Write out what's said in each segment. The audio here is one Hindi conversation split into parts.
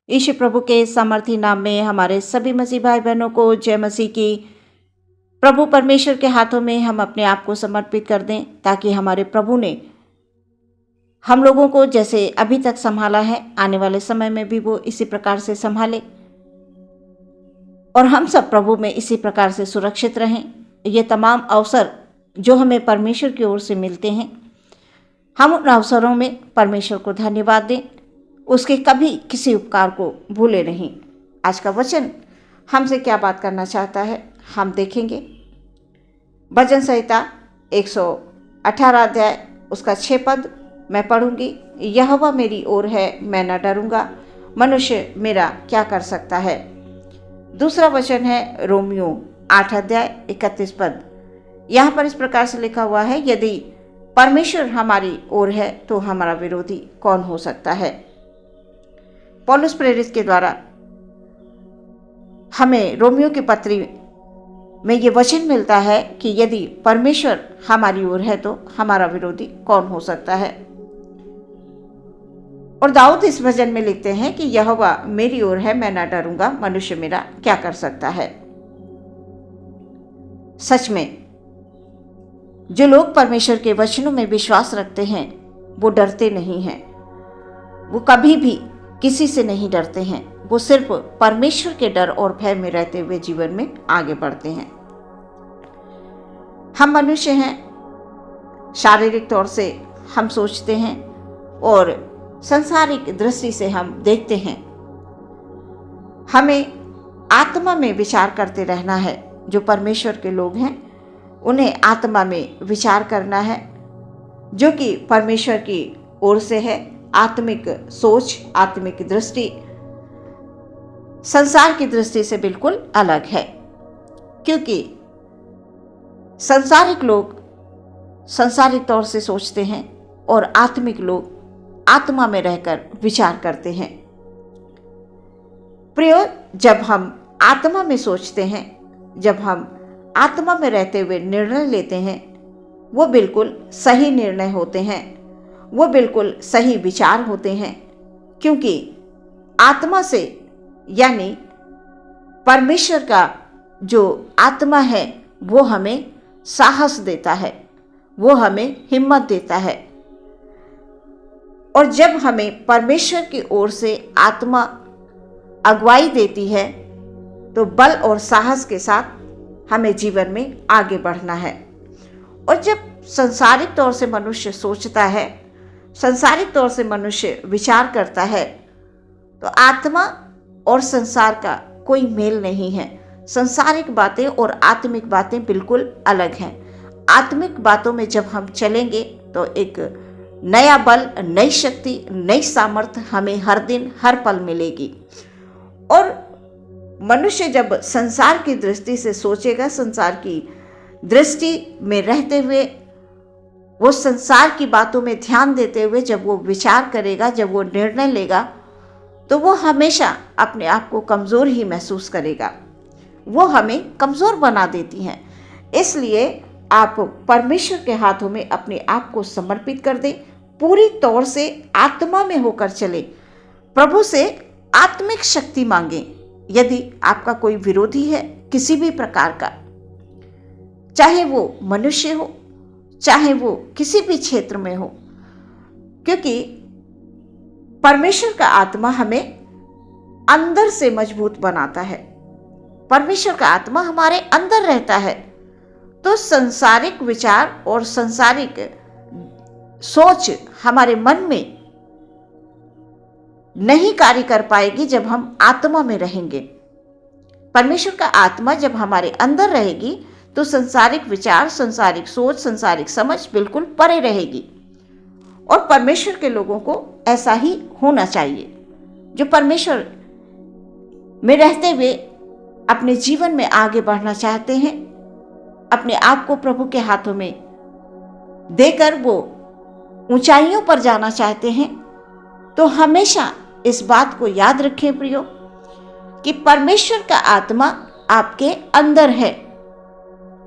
यीशु प्रभु के सामर्थी नाम में हमारे सभी मसीह भाई बहनों को जय मसीह की। प्रभु परमेश्वर के हाथों में हम अपने आप को समर्पित कर दें ताकि हमारे प्रभु ने हम लोगों को जैसे अभी तक संभाला है, आने वाले समय में भी वो इसी प्रकार से संभाले और हम सब प्रभु में इसी प्रकार से सुरक्षित रहें। ये तमाम अवसर जो हमें परमेश्वर की ओर से मिलते हैं, हम उन अवसरों में परमेश्वर को धन्यवाद दें, उसके कभी किसी उपकार को भूले नहीं। आज का वचन हमसे क्या बात करना चाहता है हम देखेंगे। भजन संहिता 118 अध्याय उसका 6 पद मैं पढ़ूंगी। यहोवा मेरी ओर है, मैं न डरूंगा, मनुष्य मेरा क्या कर सकता है। दूसरा वचन है रोमियो 8 अध्याय 31 पद। यहाँ पर इस प्रकार से लिखा हुआ है, यदि परमेश्वर हमारी ओर है तो हमारा विरोधी कौन हो सकता है। पौलुस प्रेरित के द्वारा हमें रोमियो की पत्री में ये वचन मिलता है कि यदि परमेश्वर हमारी ओर है तो हमारा विरोधी कौन हो सकता है। और दाऊद इस भजन में लिखते हैं कि यहोवा मेरी ओर है, मैं न डरूंगा, मनुष्य मेरा क्या कर सकता है। सच में जो लोग परमेश्वर के वचनों में विश्वास रखते हैं वो डरते नहीं हैं, वो कभी भी किसी से नहीं डरते हैं, वो सिर्फ परमेश्वर के डर और भय में रहते हुए जीवन में आगे बढ़ते हैं। हम मनुष्य हैं, शारीरिक तौर से हम सोचते हैं और सांसारिक दृष्टि से हम देखते हैं। हमें आत्मा में विचार करते रहना है। जो परमेश्वर के लोग हैं उन्हें आत्मा में विचार करना है, जो कि परमेश्वर की ओर से है। आत्मिक सोच, आत्मिक दृष्टि संसार की दृष्टि से बिल्कुल अलग है, क्योंकि संसारिक लोग संसारिक तौर से सोचते हैं और आत्मिक लोग आत्मा में रहकर विचार करते हैं। प्रियो, जब हम आत्मा में सोचते हैं, जब हम आत्मा में रहते हुए निर्णय लेते हैं, वो बिल्कुल सही निर्णय होते हैं, वो बिल्कुल सही विचार होते हैं, क्योंकि आत्मा से यानी परमेश्वर का जो आत्मा है वो हमें साहस देता है, वो हमें हिम्मत देता है। और जब हमें परमेश्वर की ओर से आत्मा अगुवाई देती है तो बल और साहस के साथ हमें जीवन में आगे बढ़ना है। और जब सांसारिक तौर से मनुष्य सोचता है, सांसारिक तौर से मनुष्य विचार करता है, तो आत्मा और संसार का कोई मेल नहीं है। सांसारिक बातें और आत्मिक बातें बिल्कुल अलग हैं। आत्मिक बातों में जब हम चलेंगे तो एक नया बल, नई शक्ति, नई सामर्थ्य हमें हर दिन हर पल मिलेगी। और मनुष्य जब संसार की दृष्टि से सोचेगा, संसार की दृष्टि में रहते हुए, वो संसार की बातों में ध्यान देते हुए जब वो विचार करेगा, जब वो निर्णय लेगा, तो वो हमेशा अपने आप को कमज़ोर ही महसूस करेगा। वो हमें कमज़ोर बना देती हैं। इसलिए आप परमेश्वर के हाथों में अपने आप को समर्पित कर दें, पूरी तौर से आत्मा में होकर चले, प्रभु से आत्मिक शक्ति मांगें। यदि आपका कोई विरोधी है किसी भी प्रकार का, चाहे वो मनुष्य हो, चाहे वो किसी भी क्षेत्र में हो, क्योंकि परमेश्वर का आत्मा हमें अंदर से मजबूत बनाता है। परमेश्वर का आत्मा हमारे अंदर रहता है, तो संसारिक विचार और संसारिक सोच हमारे मन में नहीं कार्य कर पाएगी जब हम आत्मा में रहेंगे। परमेश्वर का आत्मा जब हमारे अंदर रहेगी तो संसारिक विचार, संसारिक सोच, संसारिक समझ बिल्कुल परे रहेगी। और परमेश्वर के लोगों को ऐसा ही होना चाहिए, जो परमेश्वर में रहते हुए अपने जीवन में आगे बढ़ना चाहते हैं, अपने आप को प्रभु के हाथों में देकर वो ऊंचाइयों पर जाना चाहते हैं। तो हमेशा इस बात को याद रखें प्रियो, कि परमेश्वर का आत्मा आपके अंदर है,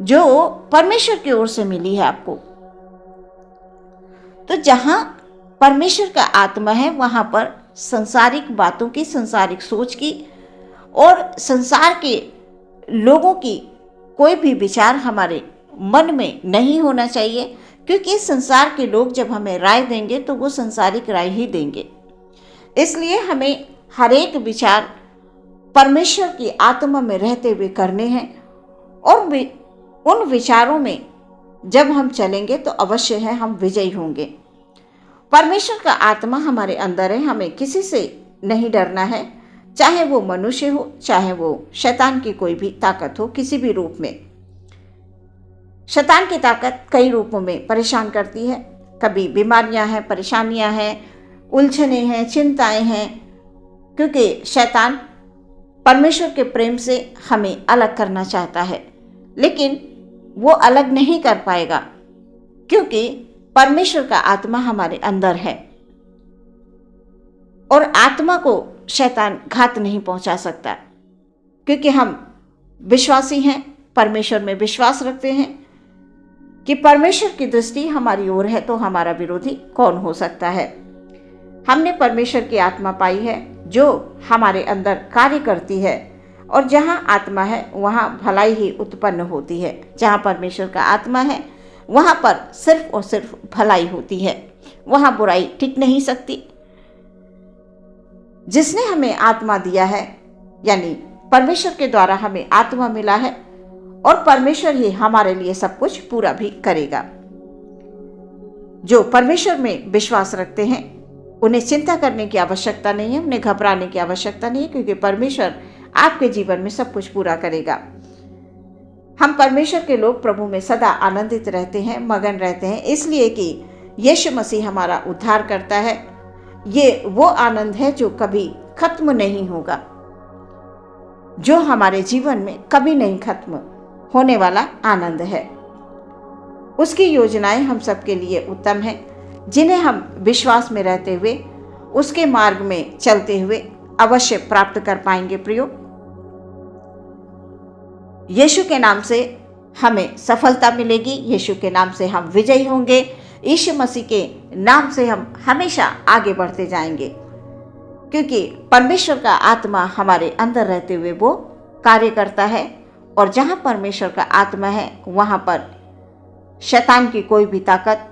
जो परमेश्वर की ओर से मिली है आपको। तो जहां परमेश्वर का आत्मा है वहां पर संसारिक बातों की, संसारिक सोच की और संसार के लोगों की कोई भी विचार हमारे मन में नहीं होना चाहिए, क्योंकि संसार के लोग जब हमें राय देंगे तो वो संसारिक राय ही देंगे। इसलिए हमें हर एक विचार परमेश्वर की आत्मा में रहते हुए करने हैं और उन विचारों में जब हम चलेंगे तो अवश्य है हम विजयी होंगे। परमेश्वर का आत्मा हमारे अंदर है, हमें किसी से नहीं डरना है, चाहे वो मनुष्य हो, चाहे वो शैतान की कोई भी ताकत हो, किसी भी रूप में। शैतान की ताकत कई रूपों में परेशान करती है। कभी बीमारियां हैं, परेशानियां हैं, उलझने हैं, चिंताएं हैं, क्योंकि शैतान परमेश्वर के प्रेम से हमें अलग करना चाहता है, लेकिन वो अलग नहीं कर पाएगा, क्योंकि परमेश्वर का आत्मा हमारे अंदर है और आत्मा को शैतान घात नहीं पहुंचा सकता, क्योंकि हम विश्वासी हैं, परमेश्वर में विश्वास रखते हैं कि परमेश्वर की दृष्टि हमारी ओर है तो हमारा विरोधी कौन हो सकता है। हमने परमेश्वर की आत्मा पाई है जो हमारे अंदर कार्य करती है, और जहाँ आत्मा है वहाँ भलाई ही उत्पन्न होती है। जहाँ परमेश्वर का आत्मा है वहाँ पर सिर्फ और सिर्फ भलाई होती है, वहाँ बुराई टिक नहीं सकती। जिसने हमें आत्मा दिया है, यानी परमेश्वर के द्वारा हमें आत्मा मिला है, और परमेश्वर ही हमारे लिए सब कुछ पूरा भी करेगा। जो परमेश्वर में विश्वास रखते हैं उन्हें चिंता करने की आवश्यकता नहीं है, उन्हें घबराने की आवश्यकता नहीं है, क्योंकि परमेश्वर आपके जीवन में सब कुछ पूरा करेगा। हम परमेश्वर के लोग प्रभु में सदा आनंदित रहते हैं, मगन रहते हैं, इसलिए कि यीशु मसीह हमारा उद्धार करता है। ये वो आनंद है जो कभी खत्म नहीं होगा, जो हमारे जीवन में कभी नहीं खत्म होने वाला आनंद है। उसकी योजनाएं हम सबके लिए उत्तम हैं, जिन्हें हम विश्वास में रहते हुए उसके मार्ग में चलते हुए अवश्य प्राप्त कर पाएंगे। प्रियो, यीशु के नाम से हमें सफलता मिलेगी, यीशु के नाम से हम विजयी होंगे, यीशु मसीह के नाम से हम हमेशा आगे बढ़ते जाएंगे, क्योंकि परमेश्वर का आत्मा हमारे अंदर रहते हुए वो कार्य करता है, और जहाँ परमेश्वर का आत्मा है वहाँ पर शैतान की कोई भी ताकत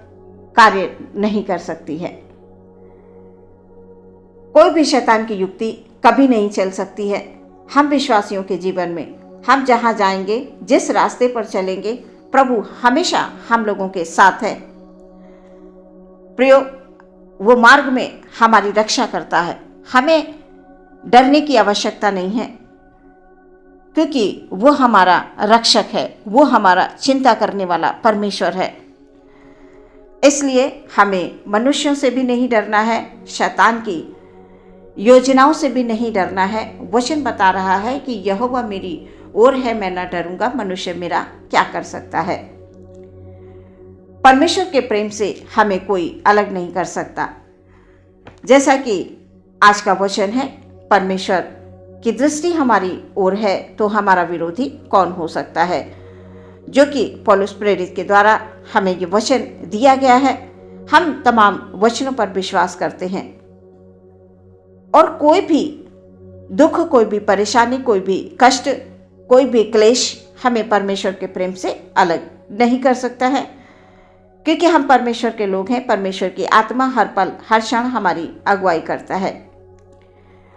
कार्य नहीं कर सकती है। कोई भी शैतान की युक्ति कभी नहीं चल सकती है। हम विश्वासियों के जीवन में हम जहाँ जाएंगे, जिस रास्ते पर चलेंगे, प्रभु हमेशा हम लोगों के साथ है। प्रियो, वो मार्ग में हमारी रक्षा करता है, हमें डरने की आवश्यकता नहीं है, क्योंकि वो हमारा रक्षक है, वो हमारा चिंता करने वाला परमेश्वर है। इसलिए हमें मनुष्यों से भी नहीं डरना है, शैतान की योजनाओं से भी नहीं डरना है। वचन बता रहा है कि यहोवा मेरी ओर है, मैं न डरूंगा, मनुष्य मेरा क्या कर सकता है। परमेश्वर के प्रेम से हमें कोई अलग नहीं कर सकता। जैसा कि आज का वचन है, परमेश्वर की दृष्टि हमारी ओर है तो हमारा विरोधी कौन हो सकता है, जो कि पौलुस प्रेरित के द्वारा हमें ये वचन दिया गया है। हम तमाम वचनों पर विश्वास करते हैं, और कोई भी दुख, कोई भी परेशानी, कोई भी कष्ट, कोई भी क्लेश हमें परमेश्वर के प्रेम से अलग नहीं कर सकता है, क्योंकि हम परमेश्वर के लोग हैं। परमेश्वर की आत्मा हर पल हर क्षण हमारी अगुवाई करता है,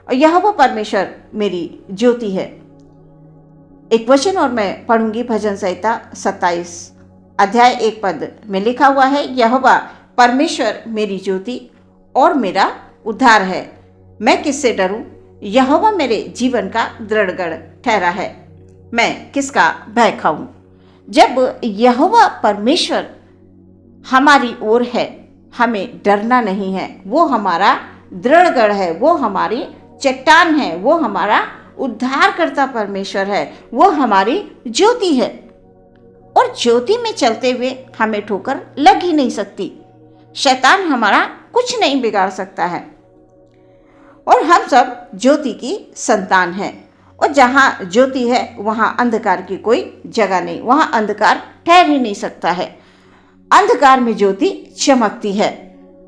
और यहोवा परमेश्वर मेरी ज्योति है। एक वचन और मैं पढ़ूंगी, भजन संहिता 27 अध्याय 1 पद में लिखा हुआ है, यहोवा परमेश्वर मेरी ज्योति और मेरा उद्धार है, मैं किससे डरूं? यहोवा मेरे जीवन का दृढ़ गढ़ ठहरा है, मैं किसका भय खाऊं? जब यहोवा परमेश्वर हमारी ओर है, हमें डरना नहीं है। वो हमारा दृढ़ गढ़ है, वो हमारी चट्टान है, वो हमारा उद्धार करता परमेश्वर है, वो हमारी ज्योति है, और ज्योति में चलते हुए हमें ठोकर लग ही नहीं सकती। शैतान हमारा कुछ नहीं बिगाड़ सकता है, और हम सब ज्योति की संतान हैं, और जहाँ ज्योति है वहाँ अंधकार की कोई जगह नहीं, वहाँ अंधकार ठहर ही नहीं सकता है। अंधकार में ज्योति चमकती है।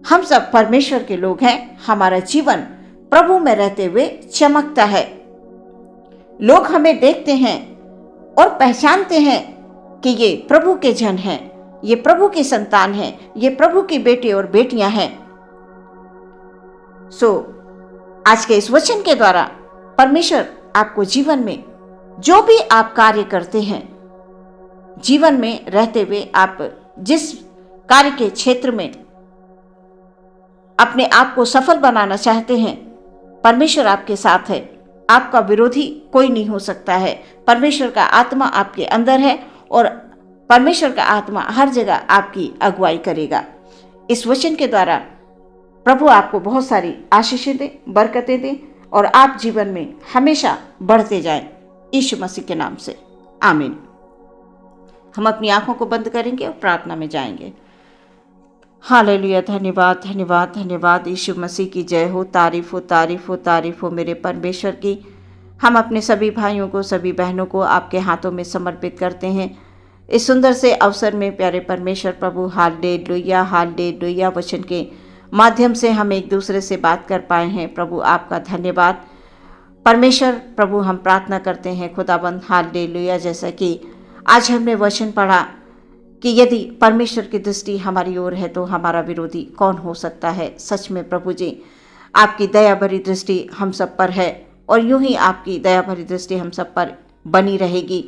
हम सब परमेश्वर के लोग हैं, हमारा जीवन प्रभु में रहते हुए चमकता है। लोग हमें देखते हैं और पहचानते हैं कि ये प्रभु के जन हैं, ये प्रभु की संतान हैं, ये प्रभु की बेटे और बेटियां हैं। आज के इस वचन के द्वारा परमेश्वर आपको जीवन में जो भी आप कार्य करते हैं, जीवन में रहते हुए आप जिस कार्य के क्षेत्र में अपने आप को सफल बनाना चाहते हैं, परमेश्वर आपके साथ है। आपका विरोधी कोई नहीं हो सकता है। परमेश्वर का आत्मा आपके अंदर है और परमेश्वर का आत्मा हर जगह आपकी अगुवाई करेगा। इस वचन के द्वारा प्रभु आपको बहुत सारी आशीषें दें, बरकतें दें और आप जीवन में हमेशा बढ़ते जाएं, यीशु मसीह के नाम से, आमीन। हम अपनी आंखों को बंद करेंगे और प्रार्थना में जाएंगे। हालेलुया, धन्यवाद धन्यवाद धन्यवाद, यीशु मसीह की जय हो, तारीफ हो तारीफ हो तारीफ हो मेरे परमेश्वर की। हम अपने सभी भाइयों को, सभी बहनों को आपके हाथों में समर्पित करते हैं। इस सुंदर से अवसर में प्यारे परमेश्वर प्रभु, हालेलुया हालेलुया, वचन के माध्यम से हम एक दूसरे से बात कर पाए हैं। प्रभु आपका धन्यवाद परमेश्वर। प्रभु हम प्रार्थना करते हैं खुदाबंद, हालेलुया, जैसा कि आज हमने वचन पढ़ा कि यदि परमेश्वर की दृष्टि हमारी ओर है तो हमारा विरोधी कौन हो सकता है। सच में प्रभु जी, आपकी दया भरी दृष्टि हम सब पर है और यूं ही आपकी दया भरी दृष्टि हम सब पर बनी रहेगी।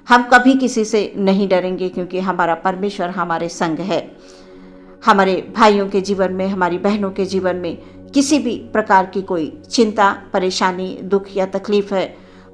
हम कभी किसी से नहीं डरेंगे क्योंकि हमारा परमेश्वर हमारे संग है। हमारे भाइयों के जीवन में, हमारी बहनों के जीवन में किसी भी प्रकार की कोई चिंता, परेशानी, दुख या तकलीफ है,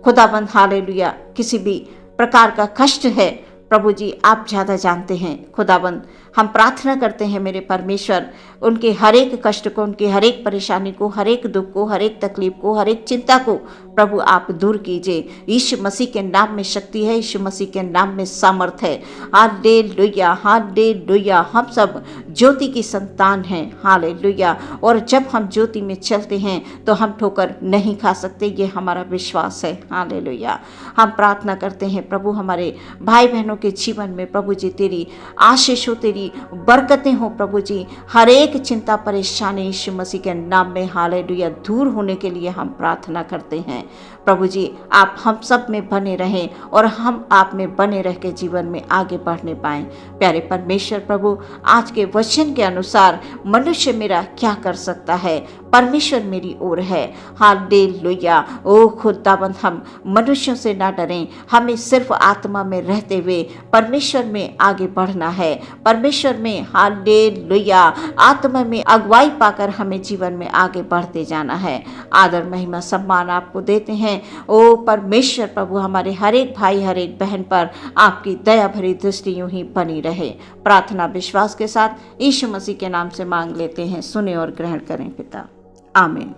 खुदाबंद हालेलुया, किसी भी प्रकार का कष्ट है, प्रभु जी आप ज़्यादा जानते हैं। खुदाबंद हम प्रार्थना करते हैं मेरे परमेश्वर, उनके हर एक कष्ट को, उनकी हर एक परेशानी को, हर एक दुख को, हर एक तकलीफ को, हर एक चिंता को प्रभु आप दूर कीजिए। यीशु मसीह के नाम में शक्ति है, यीशु मसीह के नाम में सामर्थ है। हालेलुया हालेलुया, हम सब ज्योति की संतान हैं, हालेलुया। और जब हम ज्योति में चलते हैं तो हम ठोकर नहीं खा सकते, ये हमारा विश्वास है, हालेलुया। हम प्रार्थना करते हैं प्रभु हमारे भाई बहनों के जीवन में प्रभु जी तेरी आशीष हो, तेरी बरकतें हो प्रभु जी। हर एक चिंता परेशानी यीशु मसीह के नाम में हालेलुया दूर होने के लिए हम प्रार्थना करते हैं। प्रभु जी आप हम सब में बने रहें और हम आप में बने रह के जीवन में आगे बढ़ने पाएं। प्यारे परमेश्वर प्रभु, आज के वचन के अनुसार मनुष्य मेरा क्या कर सकता है, परमेश्वर मेरी ओर है, हालेलुया। ओ खुदाबंद हम मनुष्यों से ना डरें, हमें सिर्फ आत्मा में रहते हुए परमेश्वर में आगे बढ़ना है। परमेश्वर में हालेलुया आत्मा में अगुवाई पाकर हमें जीवन में आगे बढ़ते जाना है। आदर महिमा सम्मान आपको देते हैं। ओ परमेश्वर प्रभु, हमारे हर एक भाई हर एक बहन पर आपकी दया भरी दृष्टि यूं ही बनी रहे। प्रार्थना विश्वास के साथ यीशु मसीह के नाम से मांग लेते हैं, सुने और ग्रहण करें पिता, आमीन।